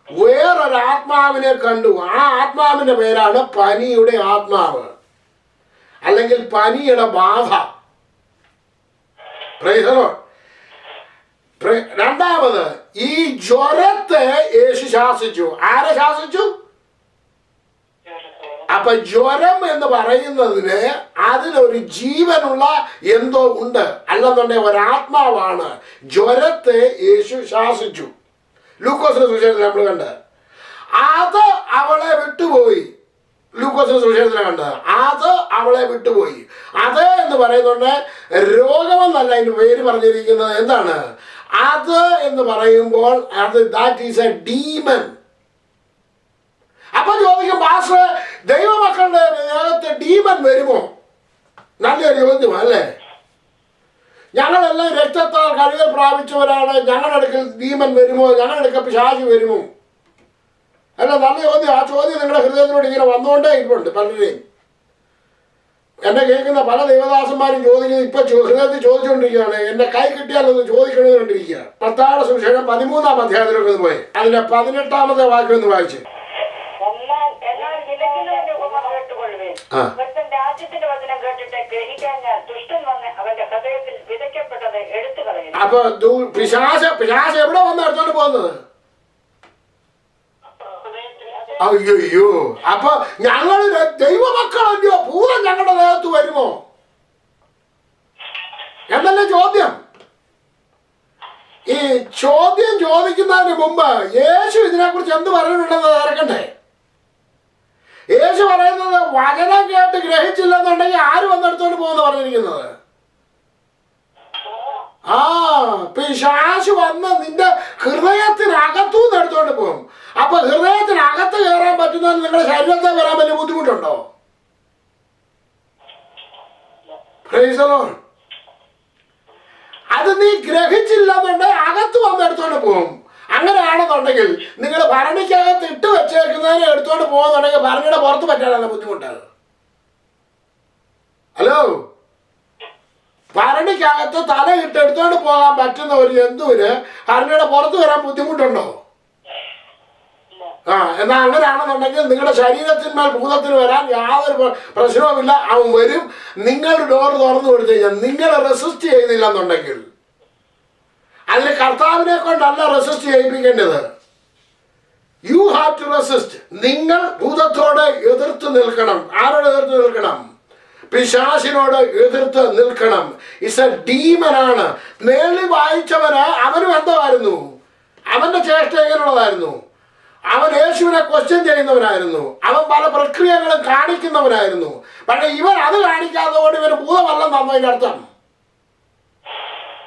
Speaker 1: വേറൊരാത്മാവിനെ കണ്ടു. ആ ആത്മാവിന്റെ പേരാണ് പനിയുടെ ആത്മാവ്, അല്ലെങ്കിൽ പനിയുടെ ബാധ. Price the Lord. രണ്ടാമത്, ഈ ജ്വരത്തെ യേശു ശാസിച്ചു. ആരെ ശാസിച്ചു? അപ്പൊ ജ്വരം എന്ന് പറയുന്നതിന് അതിനൊരു ജീവനുള്ള എന്തോ ഉണ്ട്, അല്ലെന്നുണ്ടെങ്കിൽ ഒരാത്മാവാണ്. ജ്വരത്തെ യേശു ശാസിച്ചു. ലൂക്കോസിന്റെ സുവിശേഷത്തിൽ നമ്മൾ കണ്ട് അത് അവളെ വിട്ടുപോയി. ലൂക്കോസിന്റെ സുവിശേഷത്തിലാണ് കണ്ടത്. അത് അവളെ വിട്ടുപോയി. അത് എന്ന് പറയുന്നുണ്ട് രോഗമെന്നല്ല അതിന് പേര് പറഞ്ഞിരിക്കുന്നത്. എന്താണ് അത് എന്ന് പറയുമ്പോൾ? അത് ദാറ്റ് ഈസ് എ ഡീമൻ. അപ്പൊ ചോദിക്കും, പാസ്റ്റർ, ദൈവമക്കളുടെ ദേഹത്ത് ഡീമൻ വരുമോ? നല്ലൊരു ചോദ്യം അല്ലേ? ഞങ്ങളെല്ലാം രക്തത്താൽ കഴുകൽ പ്രാപിച്ചവരാണ്, ഞങ്ങളുടെ അടുക്കൽ ഡീമൻ വരുമോ? ഞങ്ങളുടെ അടുക്കൽ പിശാച് വരുമോ? അല്ല, നല്ല ചോദ്യം. ആ ചോദ്യം നിങ്ങളുടെ ഹൃദയത്തിലൂടെ ഇങ്ങനെ വന്നുകൊണ്ടേ ഇരിപ്പുണ്ട് പലരുടെയും. എന്നെ കേൾക്കുന്ന പല ദൈവദാസന്മാരും ചോദിക്കുന്നത് ഇപ്പൊ ഹൃദയത്തിൽ ചോദിച്ചുകൊണ്ടിരിക്കുകയാണ്. എന്റെ കൈ കിട്ടിയാലൊന്ന് ചോദിക്കണമെന്ന് കണ്ടിരിക്കുക. മത്തായിയുടെ സുവിശേഷം 13-ാം അധ്യായത്തിലൊക്കെ പോയി അതിന്റെ 18-ാമത്തെ വാക്യം ഒന്ന് വായിച്ചു.
Speaker 4: രാജ്യത്തിന്റെ വചനം കേട്ടിട്ട് ഗ്രഹിക്കാൻ ദുഷ്ടൻ വന്ന് അവന്റെ ഹൃദയത്തിൽ വിതയ്ക്കപ്പെട്ടത് എടുത്തു കളയുന്നു.
Speaker 1: അപ്പൊ പിശാച് എവിടെ വന്ന് എടുത്തോണ്ട് പോകുന്നത്? അയ്യോ, അപ്പൊ ഞങ്ങൾ ദൈവമക്കളല്ലോ, ഭൂതം ഞങ്ങളുടെ ദേഹത്ത് വരുമോ എന്നല്ലേ ചോദ്യം. ഈ ചോദ്യം ചോദിക്കുന്നതിന് മുമ്പ് യേശു ഇതിനെക്കുറിച്ച് എന്ത് പറഞ്ഞിട്ടുണ്ടെന്ന് തിരക്കണ്ടേ? യേശു പറയുന്നത് വചനം കേട്ട് ഗ്രഹിച്ചില്ലെന്നുണ്ടെങ്കിൽ ആര് വന്നെടുത്തോണ്ട് പോകുന്ന പറഞ്ഞിരിക്കുന്നത്? പിശാച് വന്ന് നിന്റെ ഹൃദയത്തിനകത്തുനിന്ന് എടുത്തോണ്ട് പോകും. അപ്പൊ ഹൃദയത്തിനകത്ത് കയറാൻ പറ്റുന്നതിന് നിങ്ങളുടെ ശരീരത്തെ വരാൻ വലിയ ബുദ്ധിമുട്ടുണ്ടോ? Praise the Lord. അത് നീ ഗ്രഹിച്ചില്ലെന്നുണ്ടെങ്കിൽ അകത്ത് വന്നെടുത്തോണ്ട് പോകും. അങ്ങനെയാണെന്നുണ്ടെങ്കിൽ നിങ്ങൾ ഭരണിക്കകത്ത് ഇട്ട് വെച്ചേക്കുന്നതിനെ എടുത്തോണ്ട് പോകുന്നുണ്ടെങ്കിൽ ഭരണിയുടെ പുറത്ത് പറ്റാനാണ് ബുദ്ധിമുട്ടാണ്. ഹലോ, ഭരണിക്കകത്ത് തല ഇട്ട് എടുത്തോണ്ട് പോകാൻ പറ്റുന്ന ഒരു ജന്തുവിന് ഭരണിയുടെ പുറത്ത് വരാൻ ബുദ്ധിമുട്ടുണ്ടോ? എന്നാൽ അങ്ങനെയാണെന്നുണ്ടെങ്കിൽ നിങ്ങളുടെ ശരീരത്തിന്മേൽ ഭൂതത്തിന് വരാൻ യാതൊരു പ്രശ്നവുമില്ല. അവൻ വരും. നിങ്ങൾ ഡോർ തുറന്നു കൊടുത്തു കഴിഞ്ഞാൽ നിങ്ങൾ റെസിസ്റ്റ് ചെയ്തില്ലെന്നുണ്ടെങ്കിൽ അതിന് കർത്താവിനെ കൊണ്ടല്ല റെസിസ്റ്റ് ചെയ്യിപ്പിക്കേണ്ടത്. You have to resist. നിങ്ങൾ ഭൂതത്തോട് എതിർത്ത് നിൽക്കണം. ആരോട് എതിർത്ത് നിൽക്കണം? പിശാചിനോട് എതിർത്ത് നിൽക്കണം. It's A ഡീമനാണ്. നേളി വായിച്ചവന് അവനും എന്തായിരുന്നു? അവന്റെ ചേഷ്ട എങ്ങനെയുള്ളതായിരുന്നു? അവൻ യേശുവിനെ ക്വസ്റ്റ്യൻ ചെയ്യുന്നവനായിരുന്നു. അവൻ പല പ്രക്രിയകളും കാണിക്കുന്നവനായിരുന്നു. പക്ഷെ ഇവൻ അത് കാണിക്കാത്തതുകൊണ്ട് ഇവന് ഭൂതമല്ലെന്ന് തന്നതിന്റെ അർത്ഥം.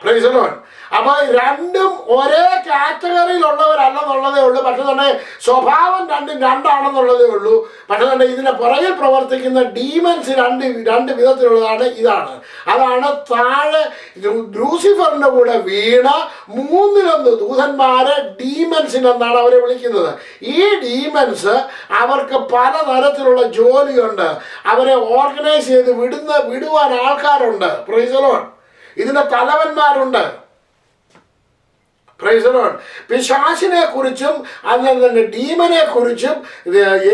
Speaker 1: Price the Lord. അപ്പൊ രണ്ടും ഒരേ കാറ്റഗറിയിലുള്ളവരല്ലെന്നുള്ളതേ ഉള്ളൂ. പക്ഷെ തന്നെ സ്വഭാവം രണ്ടും രണ്ടാണെന്നുള്ളതേ ഉള്ളൂ. പക്ഷെ തന്നെ ഇതിന്റെ പുറകിൽ പ്രവർത്തിക്കുന്ന ഡീമൻസ് രണ്ട് വിധത്തിലുള്ളതാണ്. അതാണ് താഴെ ലൂസിഫറിന്റെ കൂടെ വീണ 3 ദൂതന്മാരെ ഡീമൻസിന് എന്നാണ് അവരെ വിളിക്കുന്നത്. ഈ ഡീമൻസ് അവർക്ക് പലതരത്തിലുള്ള ജോലിയുണ്ട്. അവരെ ഓർഗനൈസ് ചെയ്ത് വിടുവാൻ ആൾക്കാരുണ്ട്. Price the Lord. ഇതിന്റെ തലവന്മാരുണ്ട്. Price the Lord. പിശാചിനെ കുറിച്ചും അതുപോലെ തന്നെ ഡീമനെ കുറിച്ചും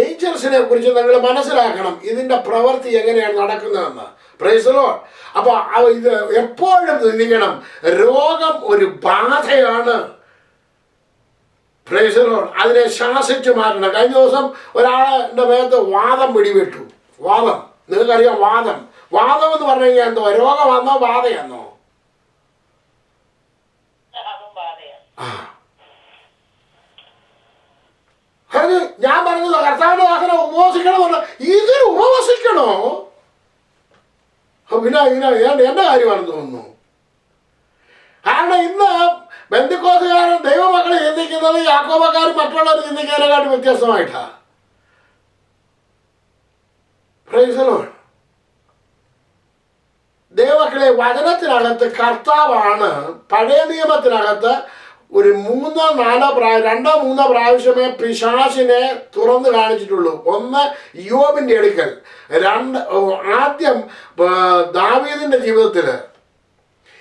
Speaker 1: ഏഞ്ചൽസിനെ കുറിച്ചും നിങ്ങൾ മനസ്സിലാക്കണം. ഇതിന്റെ പ്രവൃത്തി എങ്ങനെയാണ് നടക്കുന്നതെന്ന്. Price the Lord. അപ്പൊ ഇത് എപ്പോഴും ചിന്തിക്കണം, രോഗം ഒരു ബാധയാണ്. Price the Lord. അതിനെ ശാസിച്ചു മാറ്റണം. കഴിഞ്ഞ ദിവസം ഒരാളുടെ മേത്ത് വാദം പിടിപെട്ടു. വാദം, നിങ്ങൾക്കറിയാം വാദം. വാദം എന്ന് പറഞ്ഞു കഴിഞ്ഞാൽ എന്തോ? രോഗമാണോ ബാധയാണോ? ഞാൻ പറഞ്ഞത് കർത്താവിന്റെ വാഹനം ഉപവസിക്കണമെന്ന്. ഇതിന് ഉപവസിക്കണോ? പിന്നെ എന്റെ കാര്യമാണെന്ന് തോന്നുന്നു. കാരണം ഇന്ന് ബന്ധുക്കോസുകാരൻ ദൈവമക്കളെ ചിന്തിക്കുന്നത് യാക്കോബക്കാരും മറ്റുള്ളവർ ചിന്തിക്കുന്നതിനെക്കാട്ടും വ്യത്യസ്തമായിട്ടാ. Praise the Lord. ദൈവമക്കളെ, വചനത്തിനകത്ത് കർത്താവാണ് പഴയ നിയമത്തിനകത്ത് ഒരു 2-3 പ്രാവശ്യമേ പിശാചിനെ തുറന്നു കാണിച്ചിട്ടുള്ളൂ. ഒന്ന് യോബിന്റെ അടുക്കൽ, ആദ്യം ദാവീദിന്റെ ജീവിതത്തിൽ.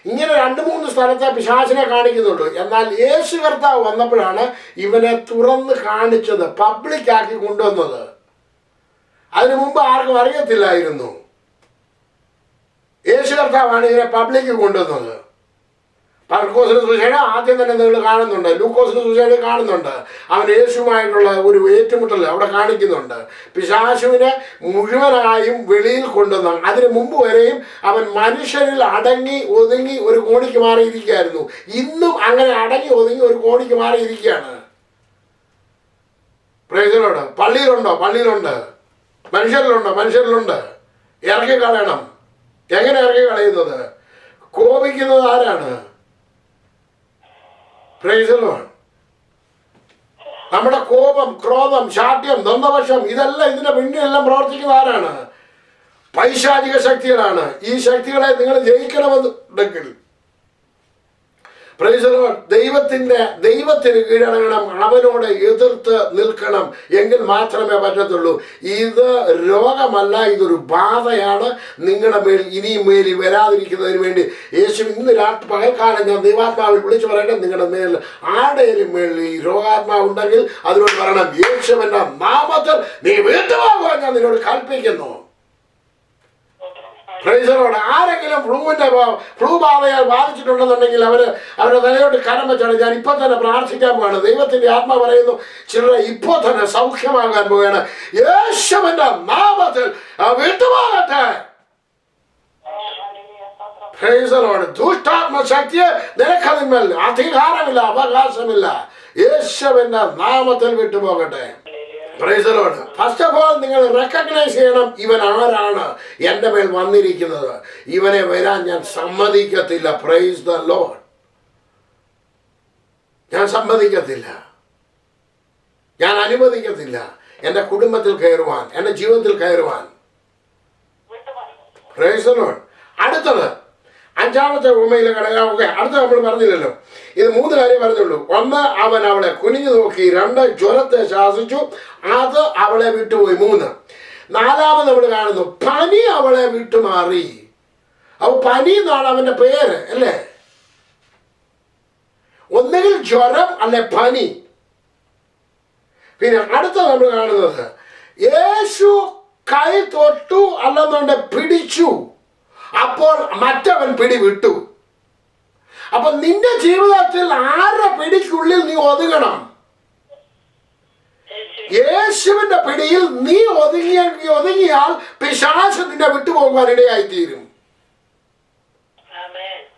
Speaker 1: ഇങ്ങനെ 2-3 സ്ഥലത്തെ പിശാചിനെ കാണിക്കുന്നുള്ളൂ. എന്നാൽ യേശു കർത്താവ് വന്നപ്പോഴാണ് ഇവനെ തുറന്ന് കാണിച്ചത്, പബ്ലിക്കാക്കി കൊണ്ടുവന്നത്. അതിനു മുമ്പ് ആർക്കും അറിയത്തില്ലായിരുന്നു. യേശു കർത്താവാണ് ഇതിനെ പബ്ലിക്ക് കൊണ്ടുവന്നത്. മർക്കോസിന്റെ സുവിശേഷം ആദ്യം തന്നെ നിങ്ങൾ കാണുന്നുണ്ട്. ലൂക്കോസിന്റെ സുവിശേഷം കാണുന്നുണ്ട്. അവൻ യേശുവുമായിട്ടുള്ള ഒരു ഏറ്റുമുട്ടൽ അവിടെ കാണിക്കുന്നുണ്ട്. പിശാചുവിനെ മുഴുവനായും വെളിയിൽ കൊണ്ടുവന്ന, അതിനു മുമ്പ് വരെയും അവൻ മനുഷ്യരിൽ അടങ്ങി ഒതുങ്ങി ഒരു കോണിക്ക് മാറിയിരിക്കുകയായിരുന്നു. ഇന്നും അങ്ങനെ അടങ്ങി ഒതുങ്ങി ഒരു കോണിക്ക് മാറിയിരിക്കുകയാണ്. Praise the Lord. പള്ളിയിലുണ്ട്. മനുഷ്യരിലുണ്ട്. ഇറക്കി കളയണം. എങ്ങനെ ഇറക്കി കളയുന്നത്? കോപിക്കുന്നത് ആരാണ്? Praise the Lord. നമ്മുടെ കോപം, ക്രോധം, ശാഠ്യം, ദ്വന്ദ്വപക്ഷം, ഇതെല്ലാം ഇതിന്റെ പിന്നിലെല്ലാം പ്രവർത്തിക്കുന്ന ആരാണ്? പൈശാചിക ശക്തികളാണ്. ഈ ശക്തികളെ നിങ്ങൾ ജയിക്കണമെന്നുണ്ടെങ്കിൽ പ്രൈസ് ദി ലോർഡ്, ദൈവത്തിന് കീഴടങ്ങണം. അവനോട് എതിർത്ത് നിൽക്കണം. എങ്കിൽ മാത്രമേ പറ്റത്തുള്ളൂ. ഇത് രോഗമല്ല, ഇതൊരു ബാധയാണ്. നിങ്ങളുടെ മേൽ ഇനിയും മേലിൽ വരാതിരിക്കുന്നതിന് വേണ്ടി യേശു ഇന്ന് പകൽക്കാലം ഞാൻ ദൈവാത്മാവിൽ വിളിച്ചു പറയട്ടെ, നിങ്ങളുടെ മേൽ ആരുടെയും മേലിൽ ഈ രോഗാത്മാവ് ഉണ്ടെങ്കിൽ അതിനോട് പറയണം, യേശുവിന്റെ നാമത്തിൽ നീ വിട്ടുപോകുവാൻ ഞാൻ നിന്നോട് കൽപ്പിക്കുന്നു. Price the Lord. ആരെങ്കിലും ഫ്ലൂ ബാധയാൽ ബാധിച്ചിട്ടുണ്ടെന്നുണ്ടെങ്കിൽ അവരുടെ തലയോട്ട് കരം വെച്ചാണ് ഞാൻ ഇപ്പൊ തന്നെ പ്രാർത്ഥിക്കാൻ പോവാണ്. ദൈവത്തിന്റെ ആത്മ പറയുന്നു, ചിലരെ ഇപ്പൊ തന്നെ സൗഖ്യമാകാൻ പോവുകയാണ്. യേശുവിന്റെ നാമത്തിൽ വിട്ടുപോകട്ടെ. Praise the Lord. ദുഷ്ടാത്മ ശക്തിയെ നിനക്കതിന്മേൽ അധികാരമില്ല, അവകാശമില്ല. യേശുവിന്റെ നാമത്തിൽ വിട്ടുപോകട്ടെ. Praise the Lord. First of all നിങ്ങൾ റെക്കഗ്നൈസ് ചെയ്യണം, ഇവൻ ആരാണ് എൻ്റെ മേൽ വന്നിരിക്കുന്നത്. ഇവനെ വരാൻ ഞാൻ സമ്മതിക്കത്തില്ല. Price the Lord. ഞാൻ സമ്മതിക്കത്തില്ല, ഞാൻ അനുവദിക്കത്തില്ല എൻ്റെ കുടുംബത്തിൽ കയറുവാൻ, എൻ്റെ ജീവിതത്തിൽ കയറുവാൻ. Price the Lord. അടുത്തത് 5ാമത്തെ ഉപമയിൽ ഓക്കെ, അടുത്ത നമ്മൾ പറഞ്ഞില്ലല്ലോ. ഇത് 3 കാര്യം പറഞ്ഞുള്ളൂ. 1, അവൻ അവളെ കുനിഞ്ഞു നോക്കി. 2, ജ്വരത്തെ ശാസിച്ചു, അത് അവളെ വിട്ടുപോയി. 3, 4 നമ്മൾ കാണുന്നു, പനി അവളെ വിട്ടുമാറി. അപ്പൊ പനി എന്നാണ് അവന്റെ പേര് അല്ലേ? ഒന്നുകിൽ ജ്വരം അല്ലെ പനി. പിന്നെ അടുത്ത നമ്മൾ കാണുന്നത്, യേശു കൈ തൊട്ടു അല്ലെന്നുണ്ട് പിടിച്ചു, അപ്പോൾ മറ്റവൻ പിടിവിട്ടു. അപ്പൊ നിന്റെ ജീവിതത്തിൽ ആരുടെ പിടിക്കുള്ളിൽ നീ ഒതുങ്ങണം? യേശുവിന്റെ പിടിയിൽ നീ ഒതുങ്ങിയാൽ പിശാച് നിന്നെ വിട്ടുപോകുവാൻ ഇടയായിത്തീരും.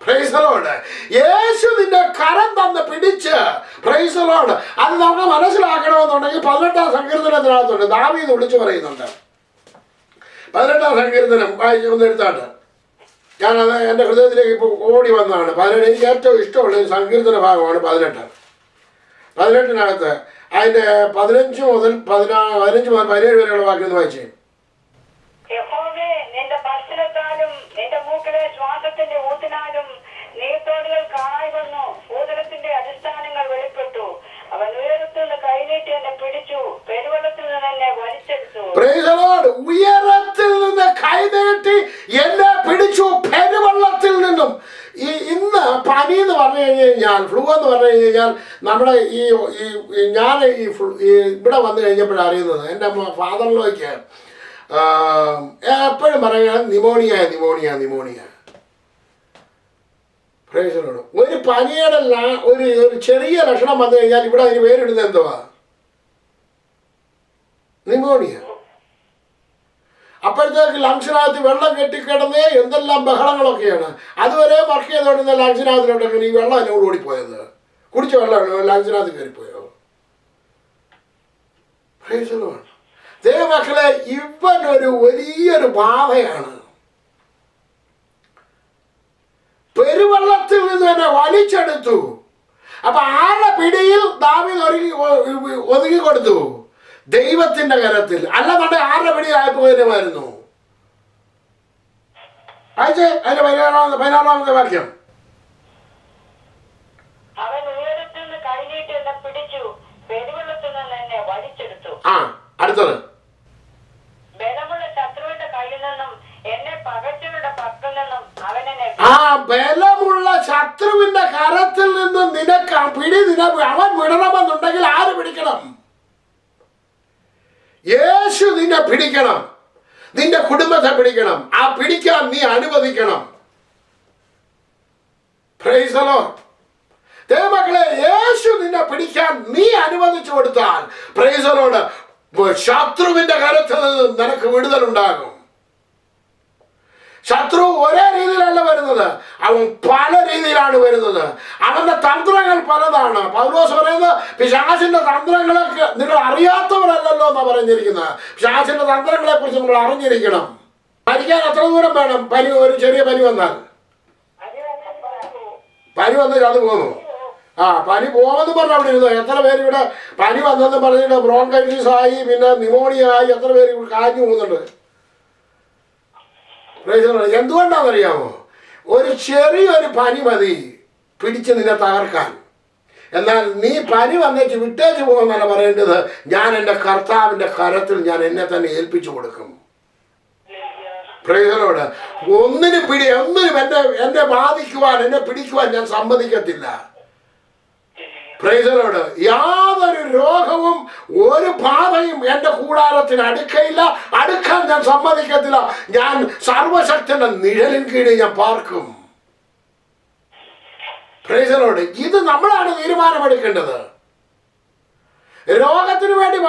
Speaker 1: Praise the Lord. യേശു നിന്റെ കരം തന്ന് പിടിച്ച്, പ്രൈസ് ദി ലോർഡ്, അത് നമുക്ക് മനസ്സിലാക്കണമെന്നുണ്ടെങ്കിൽ 18ാം സങ്കീർത്തനത്തിനകത്തുണ്ട്. ദാവീദ് വിളിച്ചു പറയുന്നുണ്ട്. 18ാം സങ്കീർത്തനം ഒന്ന് എടുത്താട്ട്. ഞാനത് എൻ്റെ ഹൃദയത്തിലേക്ക് ഇപ്പോൾ ഓടി വന്നതാണ്. 18 എനിക്ക് ഏറ്റവും ഇഷ്ടമുള്ള ഒരു സങ്കീർത്തന ഭാഗമാണ് 18. 18നകത്ത് അതിൻ്റെ 15 മുതൽ 17 വരെയുള്ള വാക്യം വായിച്ചേ.
Speaker 4: യഹോവേ, നിന്റെ ദർശനത്താലും നിന്റെ മൂക്കിലെ ശ്വാസത്തിന്റെ ഊത്തിനാലും നീർത്തോടുകൾ കാണായി വന്നു. ഭൂതലത്തിന്റെ അടിസ്ഥാനങ്ങൾ വെളിപ്പെട്ടു. അവൻ ഉയരത്തിൽ നിന്ന് കൈനീട്ടി എന്നെ പിടിച്ചു, പെരുവെള്ളത്തിൽ നിന്ന് എന്നെ വലിച്ചെടുത്തു.
Speaker 1: Price the Lord. ഉയരത്തിൽ നിന്ന് കൈനീട്ടി എന്നെ പിടിച്ചു, പെരുവെള്ളത്തിൽ നിന്നും. ഇന്ന് പനി എന്ന് പറഞ്ഞു കഴിഞ്ഞാൽ, ഫ്ലൂ എന്ന് പറഞ്ഞു കഴിഞ്ഞാൽ, നമ്മുടെ ഞാൻ ഇവിടെ വന്നു കഴിഞ്ഞപ്പോഴാണ് അറിയുന്നത്. എൻ്റെ ഫാദറിലേക്ക് എപ്പോഴും പറയുകയാണ് നിമോണിയ. ഒരു പനിയുടെ ഒരു ചെറിയ ലക്ഷണം വന്നു കഴിഞ്ഞാൽ ഇവിടെ അതിന് പേരിടുന്നത് എന്തുവാ? നിമോണിയ. അപ്പോഴത്തേക്ക് ലങ്സിനകത്ത് വെള്ളം കെട്ടിക്കിടന്ന് എന്തെല്ലാം ബഹളങ്ങളൊക്കെയാണ്. അതുവരെ വർക്ക് ചെയ്തോണ്ടുന്ന ലങ്സിനകത്തിലോട്ടെങ്ങനെ ഈ വെള്ളം എന്നോട് ഓടിപ്പോയത്? കുടിച്ച വെള്ളം ലങ്സിനകത്ത് കയറിപ്പോയോ? ദൈവമക്കളെ, ഇവൻ ഒരു വലിയൊരു ബാധയാണ്. പെരുവെള്ളത്തിൽ നിന്ന് തന്നെ വലിച്ചെടുത്തു. അപ്പൊ ആരുടെ പിടിയിൽ ദാവീദ് ഒതുങ്ങി കൊടുത്തു? ദൈവത്തിന്റെ കരത്തിൽ. അല്ലാതെ ആരുടെ പിടിയിൽ ആയിപ്പോയിരുന്നു? അതിന്റെ 16ാമത്തെ വാക്യം.
Speaker 4: അവൻ ഉയരത്തിൽ നിന്ന് കൈനീട്ടി എന്നെ പിടിച്ചു, പെരുവെള്ളത്തിൽ നിന്ന് എന്നെ വലിച്ചെടുത്തു.
Speaker 1: അടുത്തത്,
Speaker 4: ബലമുള്ള ശത്രുവിന്റെ കയ്യിൽ നിന്നും എന്നെ പകച്ചവരുടെ പക്കൽ നിന്നും അവൻ എന്നെ.
Speaker 1: ബലമുള്ള ശത്രുവിന്റെ കരത്തിൽ നിന്ന് നിനക്ക് അവൻ വിടണമെന്നുണ്ടെങ്കിൽ ആര് പിടിക്കണം? യേശു നിന്നെ പിടിക്കണം. നിന്റെ കുടുംബത്തെ പിടിക്കണം. ആ പിടിക്കാൻ നീ അനുവദിക്കണം. Price the Lord. ദൈവമക്കളെ, യേശു നിന്നെ പിടിക്കാൻ നീ അനുവദിച്ചു കൊടുത്താൽ, പ്രൈസ് ദി ലോർഡ്, ശത്രുവിന്റെ കരത്തിൽ നിന്ന് നിനക്ക് വിടുതലുണ്ടാകും. ശത്രു ഒരേ രീതിയിലല്ല വരുന്നത്, അവൻ പല രീതിയിലാണ് വരുന്നത്. അവന്റെ തന്ത്രങ്ങൾ പലതാണ്. പൗലോസ് പറയുന്നത്, പിശാചിന്റെ തന്ത്രങ്ങളൊക്കെ നിങ്ങൾ അറിയാത്തവരല്ലല്ലോ എന്നാ പറഞ്ഞിരിക്കുന്നത്. പിശാചിന്റെ തന്ത്രങ്ങളെ കുറിച്ച് നമ്മൾ അറിഞ്ഞിരിക്കണം. മരിക്കാൻ എത്ര ദൂരം വേണം? ഒരു ചെറിയ പനി വന്നാൽ അത് പോകുന്നു. പനി പോകുമെന്ന് പറഞ്ഞ അവിടെ ഇരുന്നു. എത്ര പേര് ഇവിടെ പനി വന്നെന്ന് പറഞ്ഞിട്ട് ബ്രോങ്കൈറ്റിസ് ആയി, പിന്നെ നിമോണിയ ആയി, എത്ര പേര് കാഞ്ഞു പോകുന്നുണ്ട്. എന്തുകൊണ്ടാണെന്നറിയാമോ? ഒരു ചെറിയൊരു പനി മതി പിടിച്ച് നിന്നെ തകർക്കാൻ. എന്നാൽ നീ പനി വന്നേച്ച് വിട്ടേച്ച് പോകുന്നല്ല പറയേണ്ടത്. ഞാൻ എൻ്റെ കർത്താവിൻ്റെ കരത്തിൽ ഞാൻ എന്നെ തന്നെ ഏൽപ്പിച്ചു കൊടുക്കും. പ്രൈസലോട്. ഒന്നിനും എന്നെ ബാധിക്കുവാൻ, എന്നെ പിടിക്കുവാൻ ഞാൻ സമ്മതിക്കത്തില്ല. പ്രൈസലോട്. യാതൊരു രോഗവും ഒരു ബാധയും എൻ്റെ കൂടാരത്തിന് അടുക്കാൻ ഞാൻ സമ്മതിക്കത്തില്ല. ഞാൻ സർവശക്തന്റെ നിഴലിൻ കീഴിൽ ഞാൻ പാർക്കും. പ്രൈസലോട്. ഇത് നമ്മളാണ് തീരുമാനമെടുക്കേണ്ടത്. രോഗത്തിന് വേണ്ടി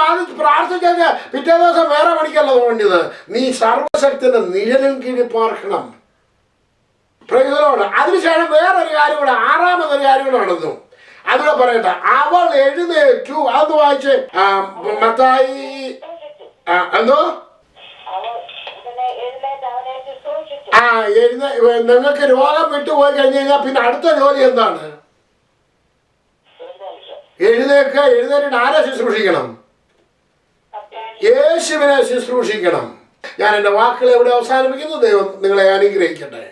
Speaker 1: പ്രാർത്ഥിച്ചത് പിറ്റേ ദിവസം വേറെ പണിക്കല്ല വേണ്ടത്. നീ സർവശക്തന്റെ നിഴലിൻ കീഴിൽ പാർക്കണം. പ്രൈസലോട്. അതിനുശേഷം വേറൊരു കാര്യം കൂടെ, 6ാമതൊരു കാര്യം കൂടെ നടന്നു. അതുകൂടെ പറയട്ടെ. അവൾ എഴുന്നേറ്റു. അത് വായിച്ച് മത്തായി എന്തോ നിങ്ങൾക്ക് രോഗം വിട്ടുപോയി കഴിഞ്ഞു കഴിഞ്ഞാൽ പിന്നെ അടുത്ത ജോലി എന്താണ്? എഴുന്നേറ്റിട്ട് ആരെ ശുശ്രൂഷിക്കണം? യേശുവിനെ ശുശ്രൂഷിക്കണം. ഞാൻ എൻ്റെ വാക്കുകളെ ഇവിടെ അവസാനിപ്പിക്കുന്നു. ദൈവം നിങ്ങളെ അനുഗ്രഹിക്കട്ടെ.